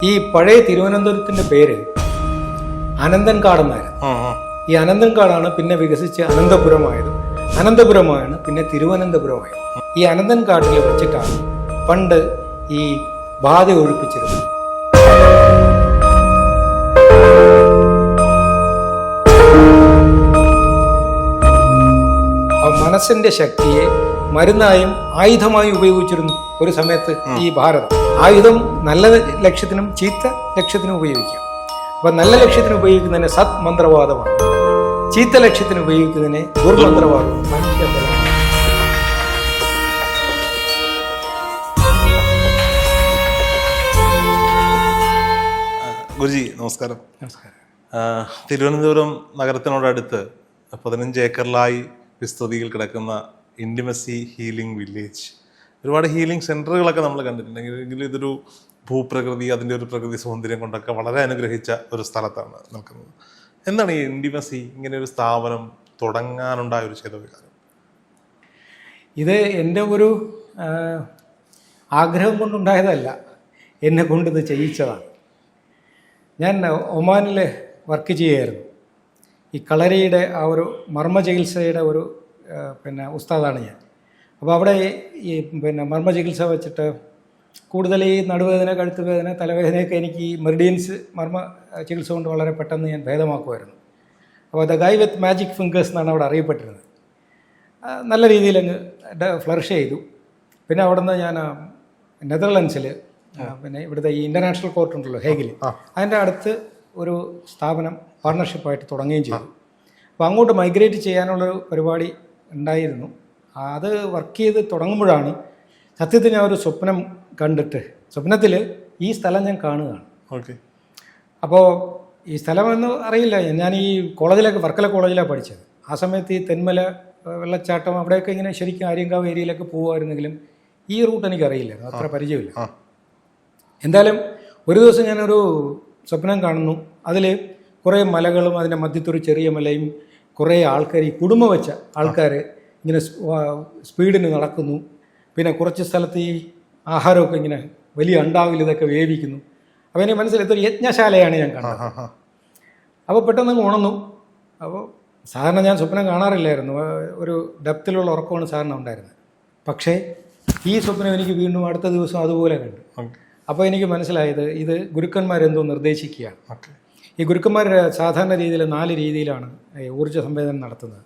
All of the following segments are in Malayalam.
ഈ പഴയ തിരുവനന്തപുരത്തിന്റെ പേര് അനന്തൻകാടെന്നായിരുന്നു. ഈ അനന്തൻകാടാണ് പിന്നെ വികസിച്ച് അനന്തപുരമായതും അനന്തപുരമാണ് പിന്നെ തിരുവനന്തപുരമായത്. ഈ അനന്തൻകാട്ടിൽ വെച്ചിട്ടാണ് പണ്ട് ഈ ബാധ ഒഴിപ്പിച്ചിരുന്നത്. മനസ്സിന്റെ ശക്തിയെ മരുന്നായും ആയുധമായും ഉപയോഗിച്ചിരുന്നു ഒരു സമയത്ത് ഈ ഭാരതം. ആയുധം നല്ല ലക്ഷ്യത്തിനും ചീത്ത ലക്ഷ്യത്തിനും ഉപയോഗിക്കാം. അപ്പൊ നല്ല ലക്ഷ്യത്തിന് ഉപയോഗിക്കുന്നതിന് സത് മന്ത്രവാദമാണ്, ചീത്ത ലക്ഷ്യത്തിന് ഉപയോഗിക്കുന്നതിന് ദുർമന്ത്രവാദവും. ഗുരുജി നമസ്കാരം. നമസ്കാരം. തിരുവനന്തപുരം നഗരത്തിനോടടുത്ത് 15 ഏക്കറിലായി വിസ്തൃതിയിൽ കിടക്കുന്ന ഇൻറ്റിമസി ഹീലിംഗ് വില്ലേജ്, ഒരുപാട് ഹീലിംഗ് സെൻറ്ററുകളൊക്കെ നമ്മൾ കണ്ടിട്ടുണ്ടെങ്കിൽ ഇതൊരു ഭൂപ്രകൃതി, അതിൻ്റെ ഒരു പ്രകൃതി സൗന്ദര്യം കൊണ്ടൊക്കെ വളരെ അനുഗ്രഹിച്ച ഒരു സ്ഥലത്താണ് നിൽക്കുന്നത്. എന്താണ് ഈ ഇൻറ്റിമസി ഇങ്ങനെ ഒരു സ്ഥാപനം തുടങ്ങാനുണ്ടായ ഒരു ചേതോവികാരം? ഇത് എൻ്റെ ഒരു ആഗ്രഹം കൊണ്ടുണ്ടായതല്ല, എന്നെ കൊണ്ടിത് ചെയ്യിച്ചതാണ്. ഞാൻ ഒമാനിൽ വർക്ക് ചെയ്യുകയായിരുന്നു. ഈ കളരിയുടെ ആ ഒരു മർമ്മ ചികിത്സയുടെ ഒരു ഉസ്താദാണ് ഞാൻ. അപ്പോൾ അവിടെ ഈ മർമ്മ ചികിത്സ വെച്ചിട്ട് കൂടുതൽ ഈ നടുവേദന, കഴുത്ത് വേദന, തലവേദനയൊക്കെ എനിക്ക് ഈ മെറിഡിയൻസ് മർമ്മ ചികിത്സ കൊണ്ട് വളരെ പെട്ടെന്ന് ഞാൻ ഭേദമാക്കുമായിരുന്നു. അപ്പോൾ the Guy with magic fingers എന്നാണ് അവിടെ അറിയപ്പെട്ടിരുന്നത്. നല്ല രീതിയിൽ അങ്ങ് ഫ്ലറിഷ് ചെയ്തു. പിന്നെ അവിടെ നിന്ന് ഞാൻ നെതർലൻഡ്സിൽ ഇവിടുത്തെ ഈ ഇൻ്റർനാഷണൽ കോർട്ട് ഉണ്ടല്ലോ ഹേഗിൽ, അതിൻ്റെ അടുത്ത് ഒരു സ്ഥാപനം പാർട്ണർഷിപ്പായിട്ട് തുടങ്ങുകയും ചെയ്തു. അപ്പോൾ അങ്ങോട്ട് മൈഗ്രേറ്റ് ചെയ്യാനുള്ളൊരു പരിപാടി ഉണ്ടായിരുന്നു. അത് വർക്ക് ചെയ്ത് തുടങ്ങുമ്പോഴാണ് സത്യത്തിൽ ഞാൻ ഒരു സ്വപ്നം കണ്ടിട്ട്, സ്വപ്നത്തിൽ ഈ സ്ഥലം ഞാൻ കാണുകയാണ്. ഓക്കെ. അപ്പോൾ ഈ സ്ഥലമെന്ന് അറിയില്ല, ഞാൻ ഈ കോളേജിലൊക്കെ വർക്കല കോളേജിലാണ് പഠിച്ചത്. ആ സമയത്ത് ഈ തെന്മല വെള്ളച്ചാട്ടം അവിടെയൊക്കെ ഇങ്ങനെ ശരിക്കും ആര്യങ്കാവ് ഏരിയയിലൊക്കെ പോകുമായിരുന്നെങ്കിലും ഈ റൂട്ട് എനിക്കറിയില്ലായിരുന്നു, അത്ര പരിചയമില്ല. എന്തായാലും ഒരു ദിവസം ഞാനൊരു സ്വപ്നം കാണുന്നു. അതിൽ കുറേ മലകളും അതിൻ്റെ മധ്യത്തൊരു ചെറിയ മലയും കുറേ ആൾക്കാർ, ഈ കുടുംബം വെച്ച ആൾക്കാർ ഇങ്ങനെ സ്പീഡിന് നടക്കുന്നു. പിന്നെ കുറച്ച് സ്ഥലത്ത് ഈ ആഹാരമൊക്കെ ഇങ്ങനെ വലിയ അണ്ടാവിൽ ഇതൊക്കെ വേവിക്കുന്നു. അപ്പോൾ എനിക്ക് മനസ്സിലായി ഇതൊരു യജ്ഞശാലയാണ് ഞാൻ കണ്ടത്. അപ്പോൾ പെട്ടെന്ന് ഉണർന്നു. അപ്പോൾ സാധാരണ ഞാൻ സ്വപ്നം കാണാറില്ലായിരുന്നു, ഒരു ഡെപ്തിലുള്ള ഉറക്കമാണ് സാധാരണ ഉണ്ടായിരുന്നത്. പക്ഷേ ഈ സ്വപ്നം എനിക്ക് വീണ്ടും അടുത്ത ദിവസം അതുപോലെ കണ്ടു. അപ്പോൾ എനിക്ക് മനസ്സിലായത് ഇത് ഗുരുക്കന്മാരെന്തോ നിർദ്ദേശിക്കുകയാണ്. ഈ ഗുരുക്കന്മാർ സാധാരണ രീതിയിൽ 4 രീതിയിലാണ് ഊർജ്ജ സംവേദനം നടത്തുന്നത്.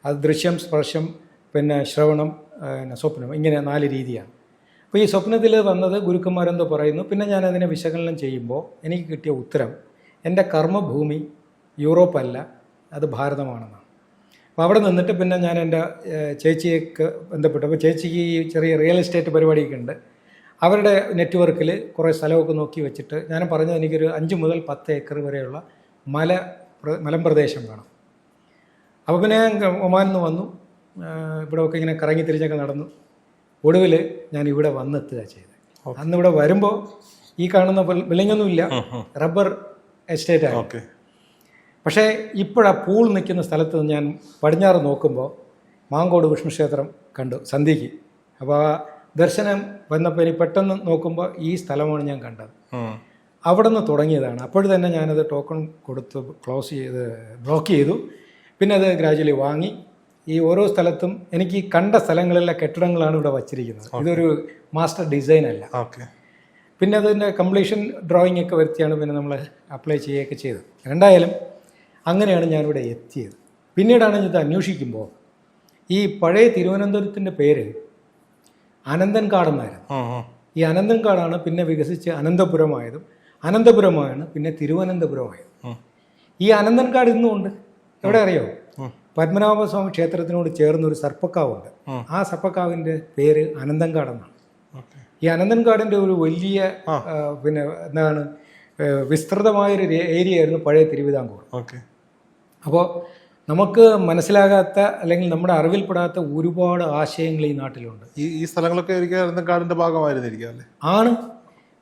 അത് ദൃശ്യം, സ്പർശം, പിന്നെ ശ്രവണം, സ്വപ്നം, ഇങ്ങനെ 4 രീതിയാണ്. അപ്പോൾ ഈ സ്വപ്നത്തിൽ വന്നത് ഗുരുക്കന്മാരെന്തോ പറയുന്നു. പിന്നെ ഞാൻ അതിനെ വിശകലനം ചെയ്യുമ്പോൾ എനിക്ക് കിട്ടിയ ഉത്തരം എൻ്റെ കർമ്മഭൂമി യൂറോപ്പല്ല, അത് ഭാരതമാണെന്നാണ്. അപ്പോൾ അവിടെ നിന്നിട്ട് പിന്നെ ഞാൻ എൻ്റെ ചേച്ചിയൊക്കെ ബന്ധപ്പെട്ടു. അപ്പോൾ ചേച്ചിക്ക് ഈ ചെറിയ റിയൽ എസ്റ്റേറ്റ് പരിപാടിയൊക്കെ ഉണ്ട്. അവരുടെ നെറ്റ്വർക്കിൽ കുറേ സ്ഥലമൊക്കെ നോക്കി വെച്ചിട്ട് ഞാൻ പറഞ്ഞത് എനിക്കൊരു 5 മുതൽ 10 ഏക്കർ വരെയുള്ള മലമ്പ്രദേശം വേണം. അപ്പോൾ പിന്നെ ഞാൻ ഒമാനിൽ നിന്ന് വന്നു, ഇവിടെയൊക്കെ ഇങ്ങനെ കറങ്ങി തിരിഞ്ഞൊക്കെ നടന്നു. ഒടുവിൽ ഞാൻ ഇവിടെ വന്നെത്തുക ചെയ്തത്. അന്നിവിടെ വരുമ്പോൾ ഈ കാണുന്ന ബിൽഡിങ്ങൊന്നുമില്ല, റബ്ബർ എസ്റ്റേറ്റാണ്. പക്ഷേ ഇപ്പോഴാ പൂൾ നിൽക്കുന്ന സ്ഥലത്ത് ഞാൻ പടിഞ്ഞാറ് നോക്കുമ്പോൾ മാങ്കോട് വിഷ്ണു ക്ഷേത്രം കണ്ടു സന്ധ്യയ്ക്ക്. അപ്പോൾ ആ ദർശനം വന്നപ്പോൾ എനിക്ക് പെട്ടെന്ന് നോക്കുമ്പോൾ ഈ സ്ഥലമാണ് ഞാൻ കണ്ടത്. അവിടെ നിന്ന് തുടങ്ങിയതാണ്. അപ്പോൾ തന്നെ ഞാനത് ടോക്കൺ കൊടുത്ത് ബ്ലോക്ക് ചെയ്തു. പിന്നെ അത് ഗ്രാജുവലി വാങ്ങി. ഈ ഓരോ സ്ഥലത്തും എനിക്ക് കണ്ട സ്ഥലങ്ങളിലെ കെട്ടിടങ്ങളാണ് ഇവിടെ വച്ചിരിക്കുന്നത്. ഇതൊരു മാസ്റ്റർ ഡിസൈൻ അല്ല. പിന്നെ അതിൻ്റെ കംപ്ലീഷൻ ഡ്രോയിങ് ഒക്കെ വരുത്തിയാണ് പിന്നെ നമ്മൾ അപ്ലൈ ചെയ്യുകയൊക്കെ ചെയ്തത്. എന്തായാലും അങ്ങനെയാണ് ഞാനിവിടെ എത്തിയത്. പിന്നീടാണ് ഇത് അന്വേഷിക്കുമ്പോൾ ഈ പഴയ തിരുവനന്തപുരത്തിൻ്റെ പേര് അനന്തൻകാടെന്നായിരുന്നു. ഈ അനന്തൻകാടാണ് പിന്നെ വികസിച്ച് അനന്തപുരമായതും അനന്തപുരമാണ് പിന്നെ തിരുവനന്തപുരമായത്. ഈ അനന്തൻകാട് ഇന്നുമുണ്ട്. എവിടെ അറിയോ? പത്മനാഭസ്വാമി ക്ഷേത്രത്തിനോട് ചേർന്നൊരു സർപ്പക്കാവുണ്ട്. ആ സർപ്പക്കാവിൻ്റെ പേര് അനന്തൻകാടെന്നാണ്. ഈ അനന്തൻകാടിൻ്റെ ഒരു വലിയ എന്താണ് വിസ്തൃതമായൊരു ഏരിയ ആയിരുന്നു പഴയ തിരുവിതാംകൂർ. അപ്പോൾ നമുക്ക് മനസ്സിലാകാത്ത അല്ലെങ്കിൽ നമ്മുടെ അറിവിൽപ്പെടാത്ത ഒരുപാട് ആശയങ്ങൾ ഈ നാട്ടിലുണ്ട്. ഈ സ്ഥലങ്ങളൊക്കെ അനന്തൻകാടിൻ്റെ ഭാഗമായിരുന്നിരിക്കും അല്ലേ? ആണ്.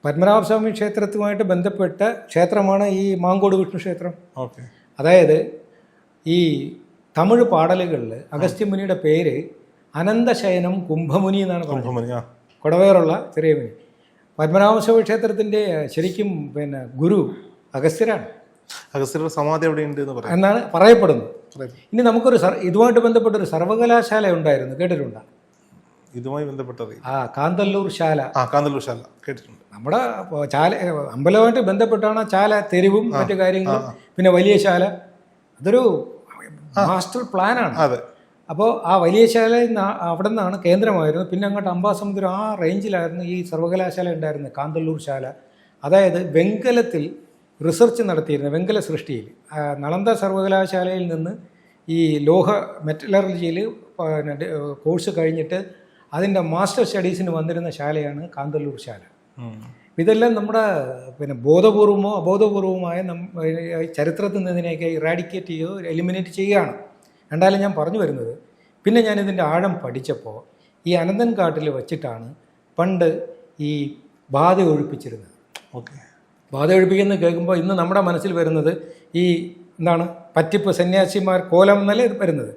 പത്മനാഭസ്വാമി ക്ഷേത്രത്തുമായിട്ട് ബന്ധപ്പെട്ട ക്ഷേത്രമാണ് ഈ മാങ്കോട് വിഷ്ണു ക്ഷേത്രം. അതായത് ഈ തമിഴ് പാടലുകളിൽ അഗസ്ത്യമുനിയുടെ പേര് അനന്തശയനം കുംഭമുനി എന്നാണ് പറഞ്ഞത്. കൊടവേറുള്ള ചെറിയ മുനി. പത്മനാഭസ്വാമി ക്ഷേത്രത്തിൻ്റെ ശരിക്കും പിന്നെ ഗുരു അഗസ്ത്യരാണ് അഗസ്ത്യരുടെ സമാധി എവിടെയുണ്ട് എന്ന് പറയാം എന്നാണ് പറയപ്പെടുന്നത്. ഇനി നമുക്കൊരു ഇതുമായിട്ട് ബന്ധപ്പെട്ടൊരു സർവകലാശാല ഉണ്ടായിരുന്നു, കേട്ടിട്ടുണ്ടോ? ഇതുമായി ബന്ധപ്പെട്ടത് കാന്തല്ലൂർ ശാല. കാന്തല്ലൂർ ശാല കേട്ടിട്ടുണ്ട്. നമ്മുടെ ചാല അമ്പലമായിട്ട് ബന്ധപ്പെട്ടാണ് ചാല, തെരുവും മറ്റു കാര്യങ്ങളും. പിന്നെ വലിയ ശാല, അതൊരു മാസ്റ്റർ പ്ലാനാണ്. അതെ. അപ്പോൾ ആ വലിയ ശാലയിൽ നിന്ന് അവിടെ നിന്നാണ് കേന്ദ്രമായിരുന്നു. പിന്നെ അങ്ങോട്ട് അംബാസമുദ്രം ആ റേഞ്ചിലായിരുന്നു ഈ സർവകലാശാല ഉണ്ടായിരുന്നത്, കാന്തല്ലൂർ ശാല. അതായത് വെങ്കലത്തിൽ റിസർച്ച് നടത്തിയിരുന്നത്, വെങ്കല സൃഷ്ടിയിൽ. നളന്ദ സർവകലാശാലയിൽ നിന്ന് ഈ ലോഹ മെറ്റലർജിയിൽ കോഴ്സ് കഴിഞ്ഞിട്ട് അതിൻ്റെ മാസ്റ്റർ സ്റ്റഡീസിന് വന്നിരുന്ന ശാലയാണ് കാന്തല്ലൂർ ശാല. ഇതെല്ലാം നമ്മുടെ പിന്നെ ബോധപൂർവമോ അബോധപൂർവമായ ചരിത്രത്തിൽ നിന്നതിനെയൊക്കെ ഇറാഡിക്കേറ്റ് ചെയ്യുകയോ എലിമിനേറ്റ് ചെയ്യുകയാണ്. എന്തായാലും ഞാൻ പറഞ്ഞു വരുന്നത്, പിന്നെ ഞാനിതിൻ്റെ ആഴം പഠിച്ചപ്പോൾ ഈ അനന്തൻകാട്ടിൽ വച്ചിട്ടാണ് പണ്ട് ഈ ബാധ ഒഴിപ്പിച്ചിരുന്നത്. ഓക്കെ. ബാധ ഒഴിപ്പിക്കുന്നത് കേൾക്കുമ്പോൾ ഇന്ന് നമ്മുടെ മനസ്സിൽ വരുന്നത് ഈ എന്താണ് പറ്റിപ്പ് സന്യാസിമാർ കോലം എന്നല്ലേ വരുന്നത്.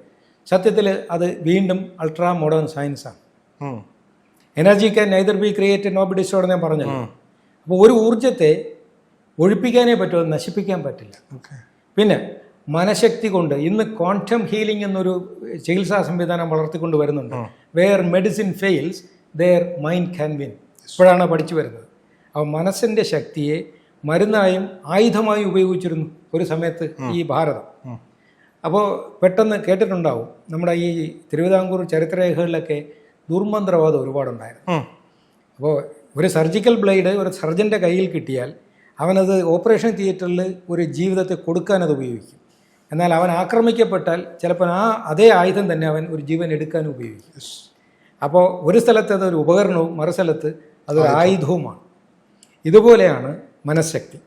സത്യത്തിൽ അത് വീണ്ടും അൾട്രാ മോഡേൺ സയൻസാണ്. Energy can neither be created no be destroyed ഞാൻ പറഞ്ഞല്ലോ. അപ്പോൾ ഒരു ഊർജ്ജത്തെ ഒഴിപ്പിക്കാനേ പറ്റുമോ, നശിപ്പിക്കാൻ പറ്റില്ല. പിന്നെ മനഃശക്തി കൊണ്ട് ഇന്ന് ക്വാണ്ടം ഹീലിംഗ് എന്നൊരു ചികിത്സാ സംവിധാനം വളർത്തിക്കൊണ്ട് വരുന്നുണ്ട്. Where medicine fails there mind can win. ഇപ്പോഴാണ് പഠിച്ചു വരുന്നത്. അപ്പോൾ മനസ്സിൻ്റെ ശക്തിയെ മരുന്നായും ആയുധമായും ഉപയോഗിച്ചിരുന്നു ഒരു സമയത്ത് ഈ ഭാരതം. അപ്പോൾ പെട്ടെന്ന് കേട്ടിട്ടുണ്ടാവും, നമ്മുടെ ഈ തിരുവിതാംകൂർ ചരിത്രരേഖകളിലൊക്കെ ദുർമന്ത്രവാദം ഒരുപാടുണ്ടായിരുന്നു. അപ്പോൾ ഒരു സർജിക്കൽ ബ്ലേഡ് ഒരു സർജൻ്റെ കയ്യിൽ കിട്ടിയാൽ അവനത് ഓപ്പറേഷൻ തിയേറ്ററിൽ ഒരു ജീവിതത്തെ കൊടുക്കാനത് ഉപയോഗിക്കും. എന്നാൽ അവൻ ആക്രമിക്കപ്പെട്ടാൽ ചിലപ്പോൾ അതേ ആയുധം തന്നെ അവൻ ഒരു ജീവൻ എടുക്കാൻ ഉപയോഗിക്കും. അപ്പോൾ ഒരു സ്ഥലത്ത് അതൊരു ഉപകരണവും മറുസ്ഥലത്ത് അതൊരു ആയുധവുമാണ്. ഇതുപോലെയാണ് മനഃശക്തി.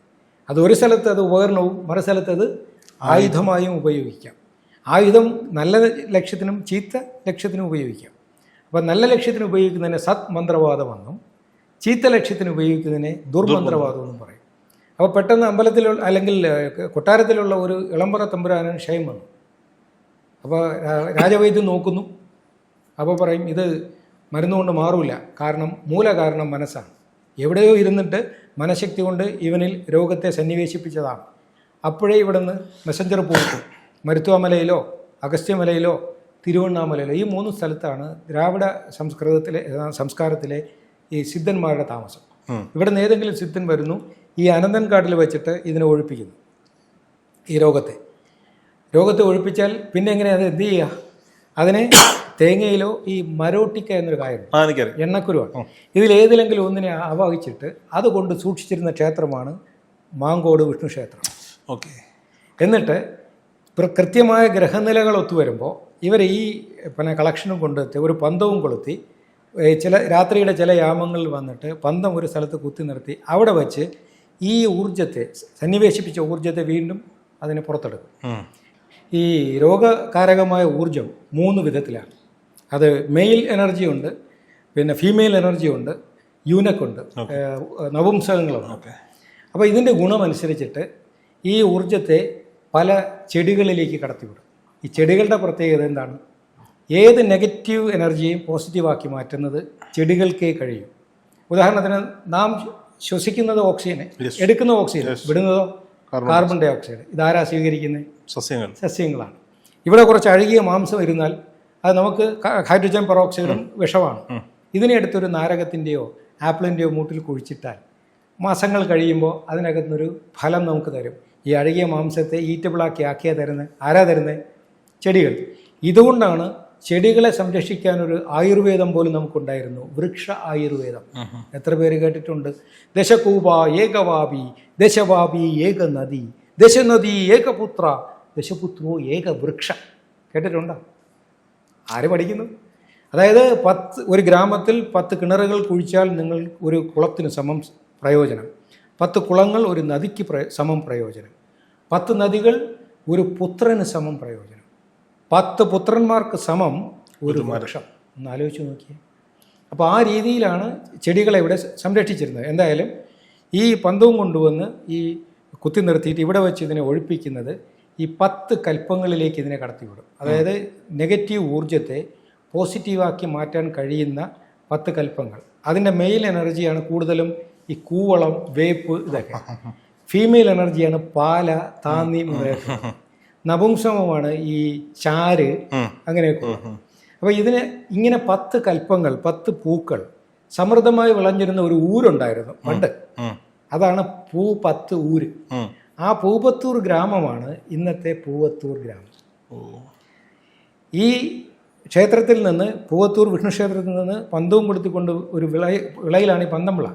അത് ഒരു സ്ഥലത്ത് അത് ഉപകരണവും മറുസ്ഥലത്ത് അത് ആയുധമായും ഉപയോഗിക്കാം. ആയുധം നല്ല ലക്ഷ്യത്തിനും ചീത്ത ലക്ഷ്യത്തിനും ഉപയോഗിക്കാം. അപ്പോൾ നല്ല ലക്ഷ്യത്തിന് ഉപയോഗിക്കുന്നതിനെ സത് മന്ത്രവാദമെന്നും ചീത്ത ലക്ഷ്യത്തിന് ഉപയോഗിക്കുന്നതിനെ ദുർമന്ത്രവാദമെന്നും പറയും. അപ്പോൾ പെട്ടെന്ന് അമ്പലത്തിലുള്ള അല്ലെങ്കിൽ കൊട്ടാരത്തിലുള്ള ഒരു ഇളമ്പറ തമ്പുരാനന് ക്ഷയം വന്നു. അപ്പോൾ രാജവൈദ്യം നോക്കുന്നു. അപ്പോൾ പറയും ഇത് മരുന്നുകൊണ്ട് മാറില്ല, കാരണം മൂലകാരണം മനസ്സാണ്. എവിടെയോ ഇരുന്നിട്ട് മനഃശക്തി കൊണ്ട് ഇവനിൽ രോഗത്തെ സന്നിവേശിപ്പിച്ചതാണ്. അപ്പോഴേ ഇവിടെ നിന്ന് മെസ്സഞ്ചർ പോകും. മരുത്വാമലയിലോ അഗസ്ത്യമലയിലോ തിരുവണ്ണാമലയിലോ ഈ 3 സ്ഥലത്താണ് ദ്രാവിഡ സംസ്കാരത്തിലെ ഈ സിദ്ധന്മാരുടെ താമസം. ഇവിടെ നിന്ന് ഏതെങ്കിലും സിദ്ധൻ വരുന്നു, ഈ അനന്തൻകാട്ടിൽ വെച്ചിട്ട് ഇതിനെ ഒഴിപ്പിക്കുന്നു. ഈ രോഗത്തെ ഒഴിപ്പിച്ചാൽ പിന്നെ എങ്ങനെയാണ് അത് എന്ത് ചെയ്യുക? അതിനെ തേങ്ങയിലോ ഈ മരോട്ടിക്ക എന്നൊരു കാര്യം എണ്ണക്കുരുവാണ്. ഇതിലേതിലെങ്കിലും ഒന്നിനെ ആവാഹിച്ചിട്ട് അതുകൊണ്ട് സൂക്ഷിച്ചിരുന്ന ക്ഷേത്രമാണ് മാങ്കോട് വിഷ്ണു ക്ഷേത്രം. ഓക്കെ. എന്നിട്ട് കൃത്യമായ ഗ്രഹനിലകൾ ഒത്തുവരുമ്പോൾ ഇവർ ഈ പിന്നെ കളക്ഷനും കൊണ്ടെത്തി ഒരു പന്തവും കൊളുത്തി രാത്രിയുടെ ചില യാമങ്ങളിൽ വന്നിട്ട് പന്തം ഒരു സ്ഥലത്ത് കുത്തി നിർത്തി അവിടെ വച്ച് ഈ ഊർജ്ജത്തെ സന്നിവേശിപ്പിച്ച ഊർജ്ജത്തെ വീണ്ടും അതിനെ പുറത്തെടുക്കും. ഈ രോഗകാരകമായ ഊർജ്ജം 3 വിധത്തിലാണ്. അത് മെയിൽ എനർജി ഉണ്ട്, പിന്നെ ഫീമെയിൽ എനർജി ഉണ്ട്, യൂനക്കുണ്ട്, നപുംസകങ്ങളുണ്ട്. അപ്പോൾ ഇതിൻ്റെ ഗുണമനുസരിച്ചിട്ട് ഈ ഊർജ്ജത്തെ പല ചെടികളിലേക്ക് കടത്തിവിടും. ഈ ചെടികളുടെ പ്രത്യേകത എന്താണ്? ഏത് നെഗറ്റീവ് എനർജിയും പോസിറ്റീവാക്കി മാറ്റുന്നത് ചെടികൾക്കേ കഴിയും. ഉദാഹരണത്തിന് നാം ശ്വസിക്കുന്നത് ഓക്സിജന്, എടുക്കുന്ന ഓക്സിജൻ, വിടുന്നതോ കാർബൺ ഡൈ ഓക്സൈഡ്. ഇതാരാ സ്വീകരിക്കുന്നത്? സസ്യങ്ങളാണ്. ഇവിടെ കുറച്ച് അഴുകിയ മാംസം ഇരുന്നാൽ അത് നമുക്ക് ഹൈഡ്രജൻ പെറോക്സൈഡും വിഷമാണ്. ഇതിനെ എടുത്തൊരു നാരകത്തിൻ്റെയോ ആപ്പിളിൻ്റെയോ മൂട്ടിൽ കുഴിച്ചിട്ടാൽ മാസങ്ങൾ കഴിയുമ്പോൾ അതിനകത്തുനിന്നൊരു ഫലം നമുക്ക് തരും. ഈ അഴുകിയ മാംസത്തെ ഈറ്റബിളാക്കി ആക്കിയാ തരുന്നത് ആരാ തരുന്നത്? ചെടികൾ. ഇതുകൊണ്ടാണ് ചെടികളെ സംരക്ഷിക്കാനൊരു ആയുർവേദം പോലും നമുക്കുണ്ടായിരുന്നു, വൃക്ഷ ആയുർവേദം. എത്ര പേര് കേട്ടിട്ടുണ്ട്? ദശകൂപ ഏകവാപി, ദശവാപി ഏക നദി, ദശനദി ഏകപുത്ര, ദശപുത്രോ ഏക വൃക്ഷ. കേട്ടിട്ടുണ്ടോ? ആര് പഠിക്കുന്നു? അതായത് ഒരു ഗ്രാമത്തിൽ 10 കിണറുകൾ കുഴിച്ചാൽ നിങ്ങൾ ഒരു കുളത്തിന് സമം പ്രയോജനം, 10 കുളങ്ങൾ ഒരു നദിക്ക് സമം പ്രയോജനം, 10 നദികൾ ഒരു പുത്രന് സമം പ്രയോജനം, 10 പുത്രന്മാർക്ക് സമം ഒരു വൃക്ഷം. ഒന്ന് ആലോചിച്ച് നോക്കിയേ. അപ്പോൾ ആ രീതിയിലാണ് ചെടികളെ ഇവിടെ സംരക്ഷിച്ചിരുന്നത്. എന്തായാലും ഈ പന്തവും കൊണ്ടുവന്ന് ഈ കുത്തി നിർത്തിയിട്ട് ഇവിടെ വെച്ച് ഇതിനെ ഒഴിപ്പിക്കുന്നത് ഈ 10 കൽപ്പങ്ങളിലേക്ക് ഇതിനെ കടത്തിവിടും. അതായത് നെഗറ്റീവ് ഊർജ്ജത്തെ പോസിറ്റീവാക്കി മാറ്റാൻ കഴിയുന്ന 10 കൽപ്പങ്ങൾ. അതിൻ്റെ മെയിൽ എനർജിയാണ് കൂടുതലും ഈ കൂവളം, വേപ്പ് ഇതൊക്കെ. ഫീമെയിൽ എനർജിയാണ് പാല, താന്നി മുതലൊക്കെ. നപുംസകമാണ് ഈ ചാര് അങ്ങനെയൊക്കെ. അപ്പോൾ ഇതിന് ഇങ്ങനെ 10 കൽപ്പങ്ങൾ, 10 പൂക്കൾ സമൃദ്ധമായി വിളഞ്ഞിരുന്ന ഒരു ഊരുണ്ടായിരുന്നു പണ്ട്. അതാണ് പൂപത്ത് ഊര്. ആ പൂപത്തൂർ ഗ്രാമമാണ് ഇന്നത്തെ പൂവത്തൂർ ഗ്രാമം. ഈ ക്ഷേത്രത്തിൽ നിന്ന്, പൂവത്തൂർ വിഷ്ണു ക്ഷേത്രത്തിൽ നിന്ന് പന്തവും കൊടുത്തിക്കൊണ്ട് ഒരു വിളയിലാണ് ഈ പന്തംവിള.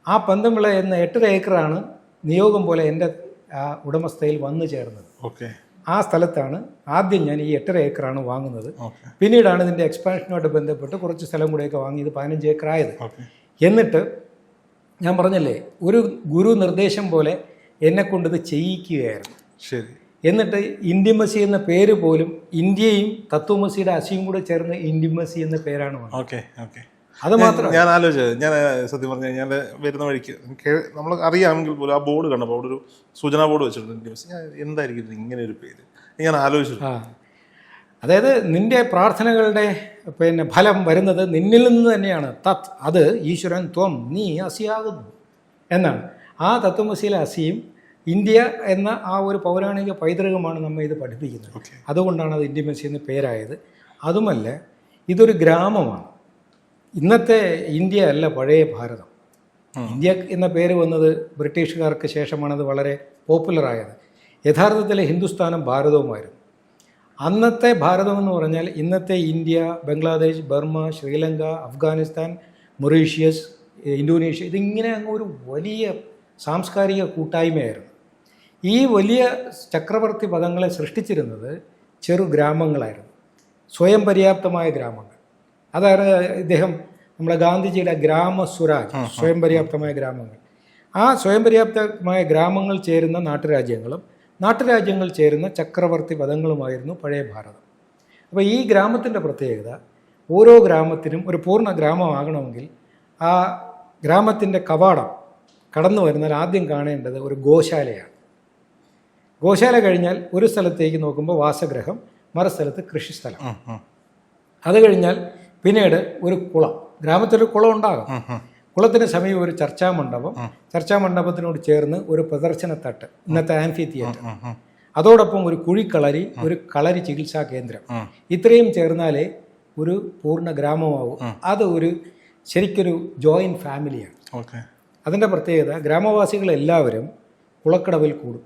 ആ പന്തംവിള എന്ന 8 ഏക്കറാണ് നിയോഗം പോലെ എൻ്റെ ഉടമസ്ഥയിൽ വന്നു ചേർന്നത്. ആ സ്ഥലത്താണ് ആദ്യം ഞാൻ ഈ 8 ഏക്കറാണ് വാങ്ങുന്നത്. പിന്നീടാണ് ഇതിൻ്റെ എക്സ്പാൻഷനുമായിട്ട് ബന്ധപ്പെട്ട് കുറച്ച് സ്ഥലം കൂടെയൊക്കെ വാങ്ങിയത് 15 ഏക്കറായത്. എന്നിട്ട് ഞാൻ പറഞ്ഞല്ലേ, ഒരു ഗുരു നിർദ്ദേശം പോലെ എന്നെ കൊണ്ടിത് ചെയ്യിക്കുകയായിരുന്നു. ശരി. എന്നിട്ട് ഇൻഡിമസി എന്ന പേര് പോലും ഇന്ത്യയും തത്വമസിയുടെ അസിയും കൂടെ ചേർന്ന് ഇൻഡിമസി എന്ന പേരാണ് വന്നത്. അത് മാത്രം ഞാൻ ആലോചിച്ചത്. ഞാൻ സത്യം പറഞ്ഞാൽ ഞാൻ വരുന്ന വഴിക്ക് നമ്മൾ അറിയാമെങ്കിൽ പോലും ആ ബോർഡ് കണ്ടപ്പോൾ അവിടെ ഒരു സൂചനാ ബോർഡ് വെച്ചിട്ടുണ്ട്. എന്തായിരിക്കും ഇങ്ങനെ ഒരു പേര് ഞാൻ ആലോചിച്ചു. അതായത് നിന്റെ പ്രാർത്ഥനകളുടെ ഫലം വരുന്നത് നിന്നിൽ നിന്ന് തന്നെയാണ്. തത്, അത് ഈശ്വരൻ, ത്വം, നീ അസിയാകുന്നു എന്നാണ്. ആ തത്വമസിയിലെ അസിയും ഇന്ത്യ എന്ന ആ ഒരു പൗരാണിക പൈതൃകമാണ് നമ്മെ ഇത് പഠിപ്പിക്കുന്നത്. അതുകൊണ്ടാണ് അത് ഇൻഡിമസി എന്ന പേരായത്. അതുമല്ല, ഇതൊരു ഗ്രാമമാണ്. ഇന്നത്തെ ഇന്ത്യ അല്ല പഴയ ഭാരതം. ഇന്ത്യ എന്ന പേര് വന്നത് ബ്രിട്ടീഷുകാർക്ക് ശേഷമാണത് വളരെ പോപ്പുലറായത്. യഥാർത്ഥത്തിൽ ഹിന്ദുസ്ഥാനും ഭാരതവുമായിരുന്നു. അന്നത്തെ ഭാരതം എന്ന് പറഞ്ഞാൽ ഇന്നത്തെ India, Bangladesh, Burma, Sri Lanka, Afghanistan, Mauritius, Indonesia, ഇതിങ്ങനെ അങ്ങ് ഒരു വലിയ സാംസ്കാരിക കൂട്ടായ്മയായിരുന്നു. ഈ വലിയ ചക്രവർത്തി പദങ്ങളെ സൃഷ്ടിച്ചിരുന്നത് ചെറു ഗ്രാമങ്ങളായിരുന്നു, സ്വയം പര്യാപ്തമായ ഗ്രാമങ്ങൾ. അതാണ് ഇദ്ദേഹം നമ്മുടെ ഗാന്ധിജിയുടെ ഗ്രാമ സ്വരാജ്, സ്വയം പര്യാപ്തമായ ഗ്രാമങ്ങൾ. ആ സ്വയം പര്യാപ്തമായ ഗ്രാമങ്ങൾ ചേരുന്ന നാട്ടുരാജ്യങ്ങളും നാട്ടുരാജ്യങ്ങൾ ചേരുന്ന ചക്രവർത്തി പദങ്ങളുമായിരുന്നു പഴയ ഭാരതം. അപ്പോൾ ഈ ഗ്രാമത്തിൻ്റെ പ്രത്യേകത, ഓരോ ഗ്രാമത്തിനും ഒരു പൂർണ്ണ ഗ്രാമമാകണമെങ്കിൽ ആ ഗ്രാമത്തിൻ്റെ കവാടം കടന്നു വരുന്നാൽ ആദ്യം കാണേണ്ടത് ഒരു ഗോശാലയാണ്. ഗോശാല കഴിഞ്ഞാൽ ഒരു സ്ഥലത്തേക്ക് നോക്കുമ്പോൾ വാസഗൃഹം, മറുസ്ഥലത്ത് കൃഷിസ്ഥലം. അത് കഴിഞ്ഞാൽ പിന്നീട് ഒരു കുളം, ഗ്രാമത്തിലൊരു കുളം ഉണ്ടാകും. കുളത്തിന് സമീപം ഒരു ചർച്ചാമണ്ഡപം, ചർച്ചാമണ്ഡപത്തിനോട് ചേർന്ന് ഒരു പ്രദർശനത്തട്ട്, ഇന്നത്തെ ആംഫി തിയേറ്റർ, അതോടൊപ്പം ഒരു കുഴിക്കളരി, ഒരു കളരി ചികിത്സാ കേന്ദ്രം. ഇത്രയും ചേർന്നാലേ ഒരു പൂർണ്ണ ഗ്രാമമാവും. അത് ഒരു ശരിക്കൊരു ജോയിൻറ്റ് ഫാമിലിയാണ്. അതിൻ്റെ പ്രത്യേകത, ഗ്രാമവാസികളെല്ലാവരും കുളക്കടവിൽ കൂടും.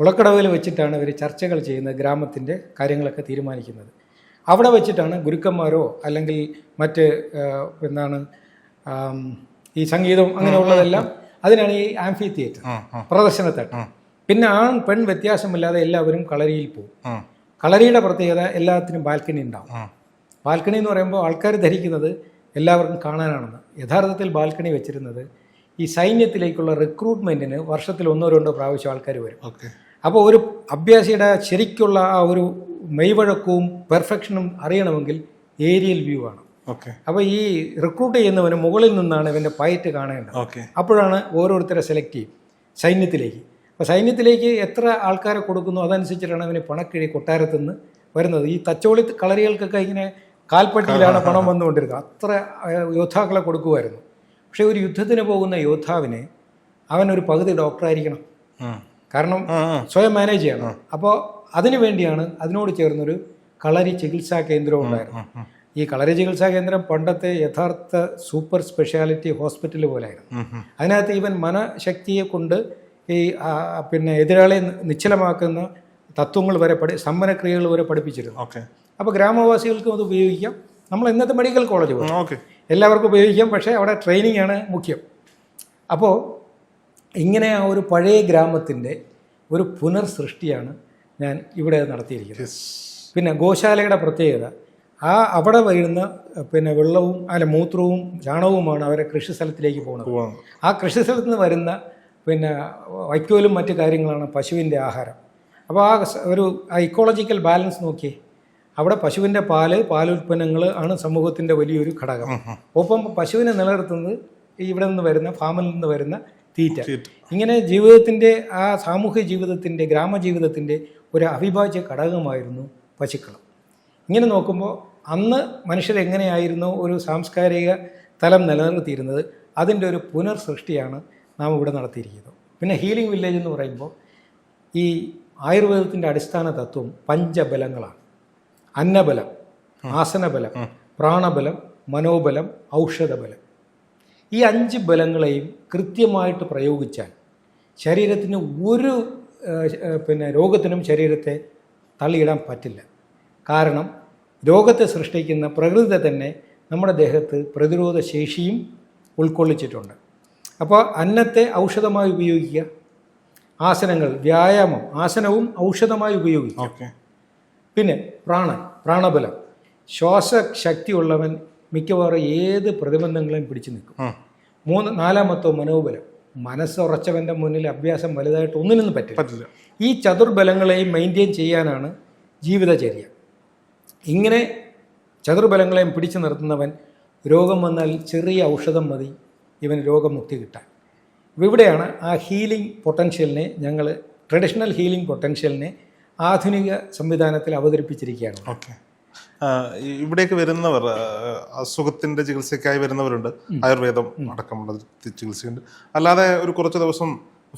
കുളക്കടവിൽ വെച്ചിട്ടാണ് ഇവർ ചർച്ചകൾ ചെയ്യുന്നത്, ഗ്രാമത്തിൻ്റെ കാര്യങ്ങളൊക്കെ തീരുമാനിക്കുന്നത്. അവിടെ വെച്ചിട്ടാണ് ഗുരുക്കന്മാരോ അല്ലെങ്കിൽ മറ്റ് ഈ സംഗീതം അങ്ങനെയുള്ളതെല്ലാം, അതിനാണ് ഈ ആംഫി തിയേറ്റർ, പ്രദർശനത്തട്ട്. പിന്നെ ആൺ പെൺ വ്യത്യാസമില്ലാതെ എല്ലാവരും കളരിയിൽ പോകും. കളരിയുടെ പ്രത്യേകത, എല്ലാത്തിനും ബാൽക്കണി ഉണ്ടാവും. ബാൽക്കണി എന്ന് പറയുമ്പോൾ ആൾക്കാർ ധരിക്കുന്നത് എല്ലാവർക്കും കാണാനാണെന്ന്. യഥാർത്ഥത്തിൽ ബാൽക്കണി വെച്ചിരുന്നത് ഈ സൈന്യത്തിലേക്കുള്ള റിക്രൂട്ട്മെൻറ്റിന് വർഷത്തിൽ 1-2 പ്രാവശ്യം ആൾക്കാർ വരും. അപ്പോൾ ഒരു അഭ്യാസിയുടെ ശരിക്കുള്ള ആ ഒരു മെയ്വഴക്കവും പെർഫെക്ഷനും അറിയണമെങ്കിൽ ഏരിയൽ വ്യൂ ആണ്. അപ്പോൾ ഈ റിക്രൂട്ട് ചെയ്യുന്നവന് മുകളിൽ നിന്നാണ് ഇവൻ്റെ പയറ്റ് കാണേണ്ടത്. അപ്പോഴാണ് ഓരോരുത്തരെ സെലക്ട് ചെയ്യും സൈന്യത്തിലേക്ക്. അപ്പോൾ സൈന്യത്തിലേക്ക് എത്ര ആൾക്കാരെ കൊടുക്കുന്നു അതനുസരിച്ചിട്ടാണ് അവന് പണക്കിഴി കൊട്ടാരത്തിൽ നിന്ന് വരുന്നത്. ഈ തച്ചോളി കളരികൾക്കൊക്കെ ഇങ്ങനെ കാൽപ്പട്ടിയിലാണ് പണം വന്നുകൊണ്ടിരുന്നത്. അത്ര യോദ്ധാക്കളെ കൊടുക്കുമായിരുന്നു. പക്ഷേ ഒരു യുദ്ധത്തിന് പോകുന്ന യോദ്ധാവിന് അവനൊരു പകുതി ഡോക്ടറായിരിക്കണം, കാരണം സ്വയം മാനേജ് ചെയ്യണം. അപ്പോൾ അതിനു വേണ്ടിയാണ് അതിനോട് ചേർന്നൊരു കളരി ചികിത്സാ കേന്ദ്രം ഉണ്ടായിരുന്നു. ഈ കളരി ചികിത്സാ കേന്ദ്രം പണ്ടത്തെ യഥാർത്ഥ സൂപ്പർ സ്പെഷ്യാലിറ്റി ഹോസ്പിറ്റൽ പോലെയായിരുന്നു. അതിനകത്ത് ഈവൻ മനഃശക്തിയെ കൊണ്ട് ഈ എതിരാളിയെ നിശ്ചലമാക്കുന്ന തത്വങ്ങൾ വരെ സമ്മനക്രിയകൾ വരെ പഠിപ്പിച്ചിരുന്നു. അപ്പോൾ ഗ്രാമവാസികൾക്കും അത് ഉപയോഗിക്കാം. നമ്മൾ ഇന്നത്തെ മെഡിക്കൽ കോളേജ് പോലെ എല്ലാവർക്കും ഉപയോഗിക്കാം, പക്ഷേ അവിടെ ട്രെയിനിങ് ആണ് മുഖ്യം. അപ്പോൾ ഇങ്ങനെ ആ ഒരു പഴയ ഗ്രാമത്തിൻ്റെ ഒരു പുനർസൃഷ്ടിയാണ് ഞാൻ ഇവിടെ നടത്തിയിരിക്കുന്നത്. പിന്നെ ഗോശാലയുടെ പ്രത്യേകത, അവിടെ വരുന്ന വെള്ളവും മൂത്രവും ചാണകവുമാണ് അവരെ കൃഷിസ്ഥലത്തിലേക്ക് പോകുന്നത്. ആ കൃഷിസ്ഥലത്ത് നിന്ന് വരുന്ന വൈക്കോലും മറ്റു കാര്യങ്ങളാണ് പശുവിൻ്റെ ആഹാരം. അപ്പോൾ ആ ഒരു ഇക്കോളജിക്കൽ ബാലൻസ് നോക്കിയേ, അവിടെ പശുവിൻ്റെ പാലുൽപ്പന്നങ്ങൾ ആണ് സമൂഹത്തിൻ്റെ വലിയൊരു ഘടകം. ഒപ്പം പശുവിനെ നിലനിർത്തുന്നത് ഇവിടെ നിന്ന് വരുന്ന ഫാമിൽ നിന്ന് വരുന്ന തീറ്റ. ഇങ്ങനെ ജീവിതത്തിൻ്റെ ആ സാമൂഹ്യ ജീവിതത്തിൻ്റെ, ഗ്രാമജീവിതത്തിൻ്റെ ഒരു അവിഭാജ്യ ഘടകമായിരുന്നു പശുക്കൾ. ഇങ്ങനെ നോക്കുമ്പോൾ അന്ന് മനുഷ്യരെങ്ങനെയായിരുന്നു ഒരു സാംസ്കാരിക തലം നിലനിർത്തിയിരുന്നത്. അതിൻ്റെ ഒരു പുനർസൃഷ്ടിയാണ് നാം ഇവിടെ നടത്തിയിരിക്കുന്നത്. പിന്നെ ഹീലിംഗ് വില്ലേജ് എന്ന് പറയുമ്പോൾ ഈ ആയുർവേദത്തിൻ്റെ അടിസ്ഥാന തത്വം പഞ്ചബലങ്ങളാണ്. അന്നബലം, ആസനബലം, പ്രാണബലം, മനോബലം, ഔഷധബലം. ഈ 5 ബലങ്ങളെയും കൃത്യമായിട്ട് പ്രയോഗിച്ചാൽ ശരീരത്തിന് ഒരു രോഗത്തിനും ശരീരത്തെ തള്ളിയിടാൻ പറ്റില്ല. കാരണം രോഗത്തെ സൃഷ്ടിക്കുന്ന പ്രകൃതി തന്നെ നമ്മുടെ ദേഹത്ത് പ്രതിരോധ ശേഷിയും ഉൾക്കൊള്ളിച്ചിട്ടുണ്ട്. അപ്പോൾ അന്നത്തെ ഔഷധമായി ഉപയോഗിക്കുക, ആസനങ്ങൾ, വ്യായാമം, ആസനവും ഔഷധമായി ഉപയോഗിക്കുക. പിന്നെ പ്രാണബലം, ശ്വാസശക്തിയുള്ളവൻ മിക്കവാറും ഏത് പ്രതിബന്ധങ്ങളെയും പിടിച്ചു നിൽക്കും. നാലാമത്തോ മനോബലം, മനസ്സുറച്ചവൻ്റെ മുന്നിൽ അഭ്യാസം വലുതായിട്ട് ഒന്നിനൊന്നും പറ്റില്ല. ഈ ചതുർബലങ്ങളെയും മെയിൻറ്റെയിൻ ചെയ്യാനാണ് ജീവിതചര്യ. ഇങ്ങനെ ചതുർബലങ്ങളെയും പിടിച്ചു നിർത്തുന്നവൻ രോഗം വന്നാൽ ചെറിയ ഔഷധം മതി ഇവൻ രോഗമുക്തി കിട്ടാൻ. ഇവിടെയാണ് ആ ഹീലിംഗ് പൊട്ടൻഷ്യലിനെ ഞങ്ങൾ ട്രഡീഷണൽ ഹീലിംഗ് പൊട്ടൻഷ്യലിനെ ആധുനിക സംവിധാനത്തിൽ അവതരിപ്പിച്ചിരിക്കുകയാണ്. ഓക്കെ. ഇവിടേക്ക് വരുന്നവർ അസുഖത്തിൻ്റെ ചികിത്സയ്ക്കായി വരുന്നവരുണ്ട്, ആയുർവേദം അടക്കമുള്ള ചികിത്സയുണ്ട്. അല്ലാതെ ഒരു കുറച്ച് ദിവസം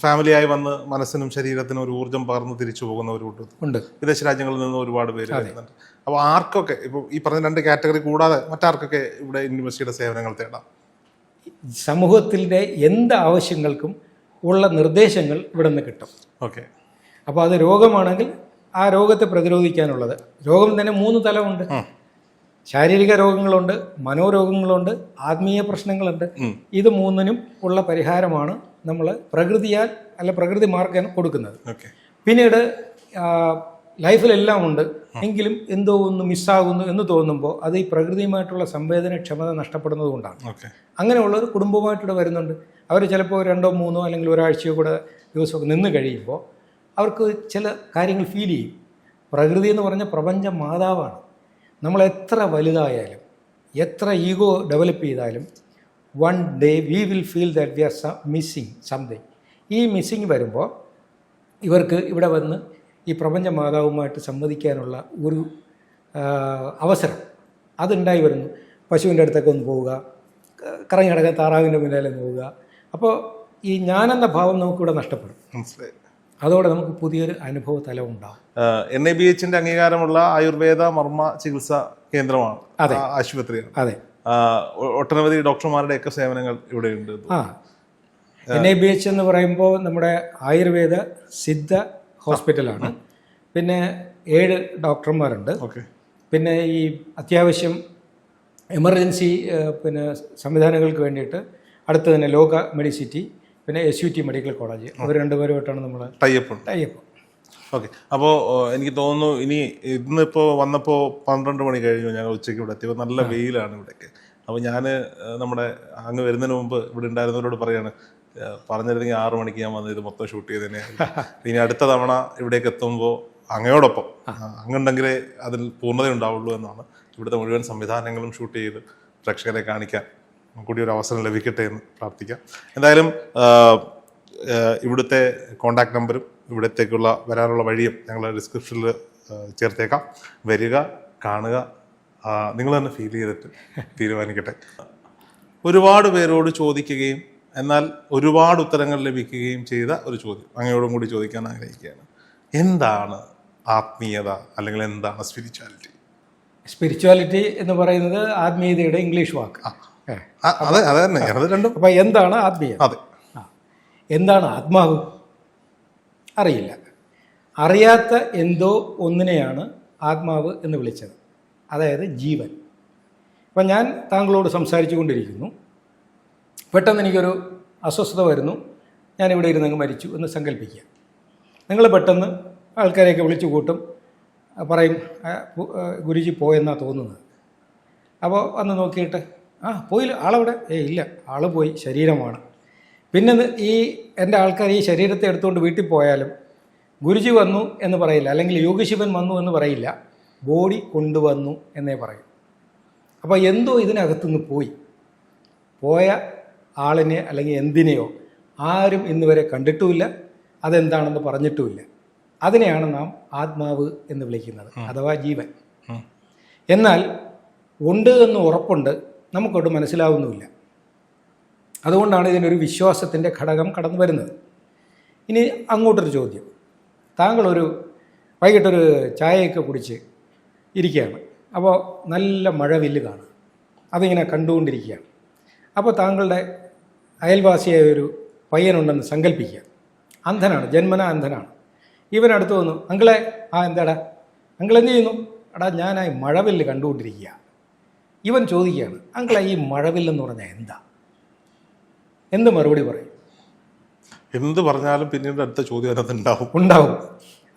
ഫാമിലിയായി വന്ന് മനസ്സിനും ശരീരത്തിനും ഒരു ഊർജ്ജം പകർന്ന് തിരിച്ചു പോകുന്നവരുണ്ട്. വിദേശ രാജ്യങ്ങളിൽ നിന്ന് ഒരുപാട് പേര് വരുന്നുണ്ട്. അപ്പോൾ ആർക്കൊക്കെ, ഇപ്പോൾ ഈ പറഞ്ഞ 2 കാറ്റഗറി കൂടാതെ മറ്റാർക്കൊക്കെ ഇവിടെ യൂണിവേഴ്സിറ്റിയുടെ സേവനങ്ങൾ തേടാം? സമൂഹത്തിൻ്റെ എന്ത് ആവശ്യങ്ങൾക്കും ഉള്ള നിർദ്ദേശങ്ങൾ ഇവിടെ നിന്ന് കിട്ടും. ഓക്കെ. അപ്പോൾ അത് രോഗമാണെങ്കിൽ ആ രോഗത്തെ പ്രതിരോധിക്കാനുള്ളത്. രോഗം തന്നെ 3 തലമുണ്ട്. ശാരീരിക രോഗങ്ങളുണ്ട്, മനോരോഗങ്ങളുണ്ട്, ആത്മീയ പ്രശ്നങ്ങളുണ്ട്. ഇത് 3നും ഉള്ള പരിഹാരമാണ് നമ്മൾ പ്രകൃതിയാൽ പ്രകൃതി മാർഗ്ഗം കൊടുക്കുന്നത്. പിന്നീട് ലൈഫിലെല്ലാം ഉണ്ട്, എങ്കിലും എന്തോ ഒന്ന് മിസ്സാകുന്നു എന്ന് തോന്നുമ്പോൾ അത് ഈ പ്രകൃതിയുമായിട്ടുള്ള സംവേദനക്ഷമത നഷ്ടപ്പെടുന്നത് കൊണ്ടാണ്. അങ്ങനെയുള്ളവർ കുടുംബമായിട്ടിവിടെ വരുന്നുണ്ട്. അവർ ചിലപ്പോൾ 2 or 3 അല്ലെങ്കിൽ ഒരാഴ്ചയോ കൂടെ ദിവസമൊക്കെ നിന്ന് കഴിയുമ്പോൾ അവർക്ക് ചില കാര്യങ്ങൾ ഫീൽ ചെയ്യും. പ്രകൃതി എന്ന് പറഞ്ഞ പ്രപഞ്ച മാതാവാണ്. നമ്മൾ എത്ര വലുതായാലും എത്ര ഈഗോ ഡെവലപ്പ് ചെയ്താലും one day we will feel that we R missing something. ഈ മിസ്സിങ് വരുമ്പോൾ ഇവർക്ക് ഇവിടെ വന്ന് ഈ പ്രപഞ്ച മാതാവുമായിട്ട് സംവദിക്കാനുള്ള ഒരു അവസരം അതുണ്ടായി വരുന്നു. പശുവിൻ്റെ അടുത്തൊക്കെ ഒന്ന് പോവുക, കറങ്ങി കിടക്കാൻ താറാവിൻ്റെ മുന്നിൽ പോവുക. അപ്പോൾ ഈ ഞാനെന്ന ഭാവം നമുക്കിവിടെ നഷ്ടപ്പെടും. അതോടെ നമുക്ക് പുതിയൊരു അനുഭവ തലം ഉണ്ടാകും. NABH അംഗീകാരമുള്ള ആയുർവേദ മർമ്മ ചികിത്സാ കേന്ദ്രമാണ്, ആശുപത്രിയാണ്. അതെ. ഒട്ടനവധി ഡോക്ടർമാരുടെ ഒക്കെ സേവനങ്ങൾ ഇവിടെയുണ്ട്. NABH എന്ന് പറയുമ്പോൾ നമ്മുടെ ആയുർവേദ സിദ്ധ ഹോസ്പിറ്റലാണ്. പിന്നെ 7 ഡോക്ടർമാരുണ്ട്. പിന്നെ ഈ അത്യാവശ്യം എമർജൻസി സംവിധാനങ്ങൾക്ക് വേണ്ടിയിട്ട് അടുത്ത് തന്നെ ലോക മെഡിസിറ്റി, പിന്നെ SUT മെഡിക്കൽ കോളേജ്, അവർ 2 പേരുമായിട്ടാണ് നമ്മൾ ടൈപ്പ്. ഓക്കെ. അപ്പോൾ എനിക്ക് തോന്നുന്നു ഇനി ഇന്നിപ്പോൾ വന്നപ്പോൾ 12 മണി കഴിഞ്ഞു, ഞങ്ങൾ ഉച്ചയ്ക്ക് ഇവിടെ എത്തിയപ്പോൾ നല്ല വെയിലാണ് ഇവിടേക്ക്. അപ്പോൾ ഞാൻ നമ്മുടെ അങ്ങ് വരുന്നതിന് മുമ്പ് ഇവിടെ ഉണ്ടായിരുന്നവരോട് പറയാണ്, പറഞ്ഞിരുന്നെങ്കിൽ 6 മണിക്ക് ഞാൻ വന്ന് ഇത് മൊത്തം ഷൂട്ട് ചെയ്ത് തന്നെയാണ്. ഇനി അടുത്ത തവണ ഇവിടേക്ക് എത്തുമ്പോൾ അങ്ങയോടൊപ്പം അങ്ങുണ്ടെങ്കിലേ അതിൽ പൂർണ്ണത ഉണ്ടാവുള്ളൂ എന്നാണ്. ഇവിടുത്തെ മുഴുവൻ സംവിധാനങ്ങളും ഷൂട്ട് ചെയ്ത് പ്രേക്ഷകരെ കാണിക്കാൻ കൂടി ഒരു അവസരം ലഭിക്കട്ടെ എന്ന് പ്രാർത്ഥിക്കാം. എന്തായാലും ഇവിടുത്തെ കോണ്ടാക്ട് നമ്പറും ഇവിടത്തേക്കുള്ള വരാനുള്ള വഴിയും ഞങ്ങൾ ഡിസ്ക്രിപ്ഷനിൽ ചേർത്തേക്കാം. വരിക, കാണുക, നിങ്ങൾ തന്നെ ഫീൽ ചെയ്തിട്ട് തീരുമാനിക്കട്ടെ. ഒരുപാട് പേരോട് ചോദിക്കുകയും എന്നാൽ ഒരുപാട് ഉത്തരങ്ങൾ ലഭിക്കുകയും ചെയ്ത ഒരു ചോദ്യം അങ്ങയോടും കൂടി ചോദിക്കാൻ ആഗ്രഹിക്കുകയാണ്. എന്താണ് ആത്മീയത, അല്ലെങ്കിൽ എന്താണ് സ്പിരിച്വാലിറ്റി? സ്പിരിച്വാലിറ്റി എന്ന് പറയുന്നത് ആത്മീയതയുടെ ഇംഗ്ലീഷ് വാക്ക്. അതെ, അത് തന്നെ, അത് രണ്ടും. അപ്പം എന്താണ് ആത്മീയത? അതെ. എന്താണ് ആത്മാവ്? അറിയില്ല. അറിയാത്ത എന്തോ ഒന്നിനെയാണ് ആത്മാവ് എന്ന് വിളിച്ചത്, അതായത് ജീവൻ. അപ്പം ഞാൻ താങ്കളോട് സംസാരിച്ചു കൊണ്ടിരിക്കുന്നു, പെട്ടെന്ന് എനിക്കൊരു അസ്വസ്ഥത വരുന്നു, ഞാനിവിടെ ഇരുന്നങ്ങ് മരിച്ചു എന്ന് സങ്കല്പിക്കുക. നിങ്ങൾ പെട്ടെന്ന് ആൾക്കാരെയൊക്കെ വിളിച്ചു കൂട്ടും, പറയും ഗുരുജി പോയെന്നാണ് തോന്നുന്നത്. അപ്പോൾ വന്ന് നോക്കിയിട്ട് പോയില്ല, ആളവിടെ? ഇല്ല, ആൾ പോയി, ശരീരമാണ്. പിന്നെ എൻ്റെ ആൾക്കാർ ഈ ശരീരത്തെ എടുത്തുകൊണ്ട് വീട്ടിൽ പോയാലും ഗുരുജി വന്നു എന്ന് പറയില്ല, അല്ലെങ്കിൽ യോഗിശിവൻ വന്നു എന്ന് പറയില്ല, ബോഡി കൊണ്ടുവന്നു എന്നേ പറയും. അപ്പോൾ എന്തോ ഇതിനകത്തുനിന്ന് പോയ ആളിനെ അല്ലെങ്കിൽ എന്തിനെയോ ആരും ഇന്ന് വരെ കണ്ടിട്ടുമില്ല, അതെന്താണെന്ന് പറഞ്ഞിട്ടുമില്ല. അതിനെയാണ് നാം ആത്മാവ് എന്ന് വിളിക്കുന്നത്, അഥവാ ജീവൻ. എന്നാൽ ഉണ്ട് എന്ന് ഉറപ്പുണ്ട്, നമുക്കോട്ട് മനസ്സിലാവുന്നുമില്ല. അതുകൊണ്ടാണ് ഇതിനൊരു വിശ്വാസത്തിൻ്റെ ഘടകം കടന്നു വരുന്നത്. ഇനി അങ്ങോട്ടൊരു ചോദ്യം. താങ്കളൊരു വൈകിട്ടൊരു ചായയൊക്കെ കുടിച്ച് ഇരിക്കുകയാണ്. അപ്പോൾ നല്ല മഴവില്ല് കാണും. അതിങ്ങനെ കണ്ടുകൊണ്ടിരിക്കുകയാണ്. അപ്പോൾ താങ്കളുടെ അയൽവാസിയായ ഒരു പയ്യനുണ്ടെന്ന് സങ്കല്പിക്കുക. അന്ധനാണ്, ജന്മനാ അന്ധനാണ്. ഇവനടുത്ത് വന്നു, അങ്കിളെ, എന്താടാ അങ്കിൾ എന്ത് ചെയ്യുന്നു? എടാ ഞാനായി മഴവില്ല് കണ്ടുകൊണ്ടിരിക്കുക. ഇവൻ ചോദിക്കുകയാണ്, അങ്കിളെ ഈ മഴവില്ലെന്ന് പറഞ്ഞാൽ എന്താ? എന്ത് മറുപടി പറയും? എന്ത് പറഞ്ഞാലും പിന്നീട് അടുത്ത ചോദ്യം അതിനകത്ത് ഉണ്ടാവും.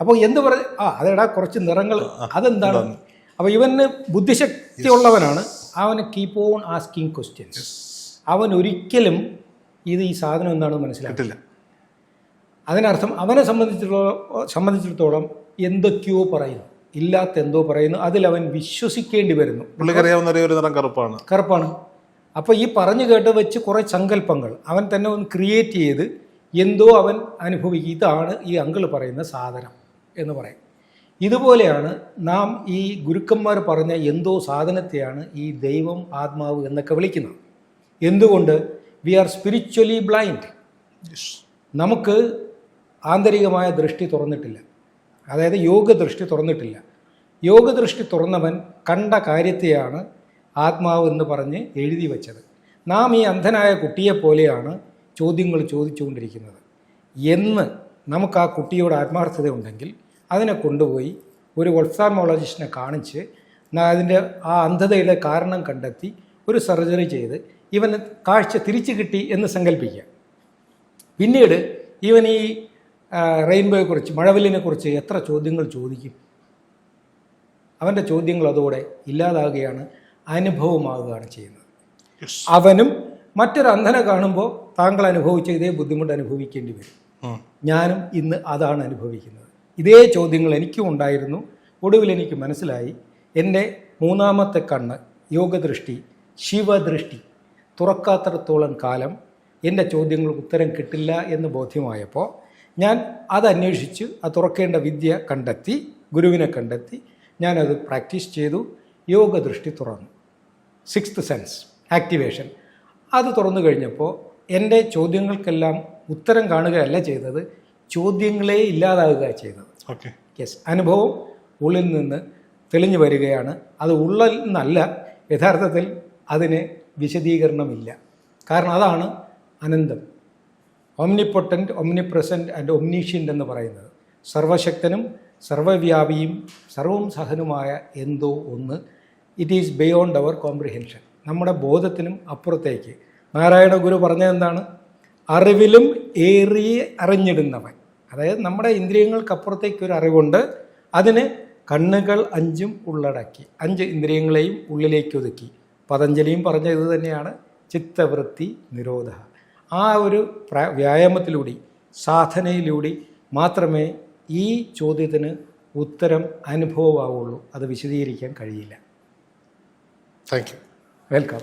അപ്പോൾ എന്ത് പറയും? അതെടാ കുറച്ച് നിറങ്ങൾ, അതെന്താണ്? അപ്പോൾ ഇവന് ബുദ്ധിശക്തി ഉള്ളവനാണ്. അവന് കീപ്പ് ഓൺ ആസ്കിങ് ക്വസ്റ്റ്യൻസ്. അവൻ ഒരിക്കലും ഈ സാധനം എന്താണെന്ന് മനസ്സിലാക്കില്ല. അതിനർത്ഥം അവനെ സംബന്ധിച്ചിടത്തോളം എന്തൊക്കെയോ പറയുന്നു, ഇല്ലാത്ത എന്തോ പറയുന്നു, അതിലവൻ വിശ്വസിക്കേണ്ടി വരുന്നു. പുള്ളിക്കറിയാവുന്ന ഒരു നിറം കറുപ്പാണ്. അപ്പോൾ ഈ പറഞ്ഞു കേട്ട് വെച്ച് കുറേ സങ്കല്പങ്ങൾ അവൻ തന്നെ ഒന്ന് ക്രിയേറ്റ് ചെയ്ത് എന്തോ അവൻ അനുഭവിക്കും. ഇതാണ് ഈ അങ്കിൾ പറയുന്ന സാധനം എന്ന് പറയും. ഇതുപോലെയാണ് നാം ഈ ഗുരുക്കന്മാർ പറഞ്ഞ എന്തോ സാധനത്തെയാണ് ഈ ദൈവം, ആത്മാവ് എന്നൊക്കെ വിളിക്കുന്നത്. എന്തുകൊണ്ട്? We are spiritually blind. നമുക്ക് ആന്തരികമായ ദൃഷ്ടി തുറന്നിട്ടില്ല. അതായത് യോഗദൃഷ്ടി തുറന്നിട്ടില്ല. യോഗദൃഷ്ടി തുറന്നവൻ കണ്ട കാര്യത്തെയാണ് ആത്മാവ് എന്ന് പറഞ്ഞ് എഴുതി വച്ചത്. നാം ഈ അന്ധനായ കുട്ടിയെപ്പോലെയാണ് ചോദ്യങ്ങൾ ചോദിച്ചുകൊണ്ടിരിക്കുന്നത് എന്ന് നമുക്ക് ആ കുട്ടിയോട് ആത്മാർത്ഥത ഉണ്ടെങ്കിൽ അതിനെ കൊണ്ടുപോയി ഒരു ഒഫ്താൽമോളജിസ്റ്റിനെ കാണിച്ച് അതിൻ്റെ ആ അന്ധതയുടെ കാരണം കണ്ടെത്തി ഒരു സർജറി ചെയ്ത് ഇവന് കാഴ്ച തിരിച്ചു കിട്ടി എന്ന് സങ്കല്പിക്കുക. പിന്നീട് ഇവൻ ഈ റെയിൻബോയെക്കുറിച്ച്, മഴവില്ലിനെക്കുറിച്ച് എത്ര ചോദ്യങ്ങൾ ചോദിക്കും? അവൻ്റെ ചോദ്യങ്ങൾ അതോടെ ഇല്ലാതാകുകയാണ്, അനുഭവമാകുകയാണ് ചെയ്യുന്നത്. അവനും മറ്റൊരു അന്ധനെ കാണുമ്പോൾ താങ്കൾ അനുഭവിച്ച ഇതേ ബുദ്ധിമുട്ട് അനുഭവിക്കേണ്ടി വരും. ഞാനും ഇന്ന് അതാണ് അനുഭവിക്കുന്നത്. ഇതേ ചോദ്യങ്ങൾ എനിക്കും ഉണ്ടായിരുന്നു. ഒടുവിൽ എനിക്ക് മനസ്സിലായി, എൻ്റെ മൂന്നാമത്തെ കണ്ണ്, യോഗദൃഷ്ടി, ശിവദൃഷ്ടി തുറക്കാത്തിടത്തോളം കാലം എൻ്റെ ചോദ്യങ്ങൾക്ക് ഉത്തരം കിട്ടില്ല എന്ന് ബോധ്യമായപ്പോൾ ഞാൻ അതന്വേഷിച്ച് അത് തുറക്കേണ്ട വിദ്യ കണ്ടെത്തി, ഗുരുവിനെ കണ്ടെത്തി, ഞാനത് പ്രാക്ടീസ് ചെയ്തു. യോഗദൃഷ്ടി തുറന്നു, സിക്സ്ത് സെൻസ് ആക്ടിവേഷൻ. അത് തുറന്നു കഴിഞ്ഞപ്പോൾ എൻ്റെ ചോദ്യങ്ങൾക്കെല്ലാം ഉത്തരം കാണുകയല്ല ചെയ്തത്, ചോദ്യങ്ങളെ ഇല്ലാതാകുക ചെയ്തത്. യെസ്, അനുഭവം ഉള്ളിൽ നിന്ന് തെളിഞ്ഞു വരികയാണ്. അത് ഉള്ളിൽ നിന്നല്ല, യഥാർത്ഥത്തിൽ അതിന് വിശദീകരണമില്ല. കാരണം അതാണ് അനന്തം. ഒംനിപൊട്ടൻറ്റ്, ഒംനിപ്രസൻറ്റ് ആൻഡ് ഒംനീഷ്യൻ്റ് എന്ന് പറയുന്നത് സർവശക്തനും സർവവ്യാപിയും സർവം സഹനുമായ എന്തോ ഒന്ന്. It is beyond our comprehension. നമ്മുടെ ബോധത്തിനും അപ്പുറത്തേക്ക്. നാരായണ ഗുരു പറഞ്ഞതെന്താണ്? അറിവിലും ഏറിയ അറിഞ്ഞിടുന്നവൻ. അതായത് നമ്മുടെ ഇന്ദ്രിയങ്ങൾക്കപ്പുറത്തേക്ക് ഒരു അറിവുണ്ട്, അതിന് കണ്ണുകൾ 5 ഉള്ളടക്കി, 5 ഇന്ദ്രിയങ്ങളെയും ഉള്ളിലേക്ക് ഒതുക്കി. പതഞ്ജലിയും പറഞ്ഞ ഇത് തന്നെയാണ്, ചിത്തവൃത്തി നിരോധ. ആ ഒരു വ്യായാമത്തിലൂടെ, സാധനയിലൂടെ മാത്രമേ ഈ ചോദ്യത്തിന് ഉത്തരം അനുഭവമാവുള്ളൂ. അത് വിശദീകരിക്കാൻ കഴിയില്ല. Thank you. വെൽക്കം.